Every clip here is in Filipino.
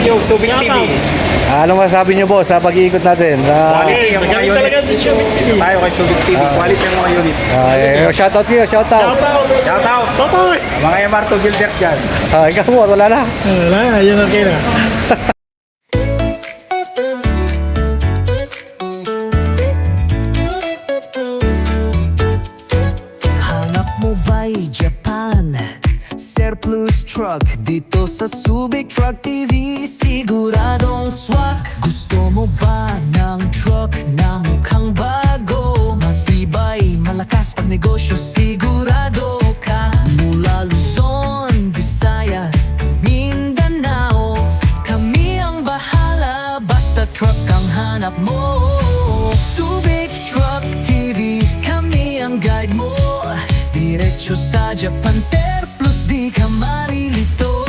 yung Subic TV. Anong masasabi niyo boss sa pag-iikot natin? Quality yung mga unit. Dito tayo kay Subic TV. Quality yung mga unit. Shoutout niyo, shoutout. Shout out! Mga MR2 builders dyan. Ikaw mo, wala na. Wala, yun okay na. Hanap mo ba'y Japan? Surplus truck dito sa Subic Truck TV, siguradong swak. Gusto mo ba ng truck na mukhang bago? Matibay, malakas pag negosyo, sigurado ka. Mula Luzon, Visayas, Mindanao, kami ang bahala, basta truck ang hanap mo. Subic Truck TV, kami ang guide mo. Diretso sa Japan, surplus, di ka marilito.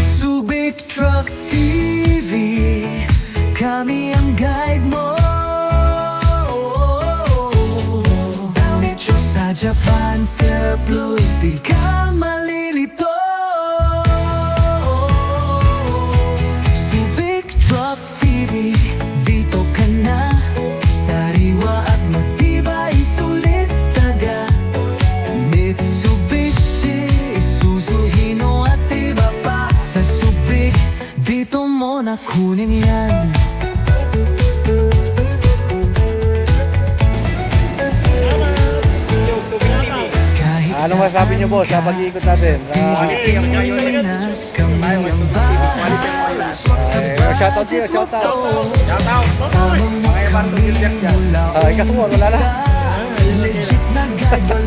Subic Truck TV, kami ang guide mo. Diretso sa Japan, surplus, di ka malilito. Subic Truck TV, dito ka na. Sariwa at matibay, sulit taga. Mitsubishi, Isuzu, Hino at iba pa. Sa Subic, dito mo na kunin yan. Yung Subic TV. Kahit Anong masasabi niyo boss sa pag-iikot natin? Quality yung mga unit. Pinas, kami ang bahala. Swak sa shoutout niyo, budget mo shoutout. to. Shout out! Kasama mo Mga MR2 kami builders dyan. mula Ikaw mo, wala na. Legit na guide,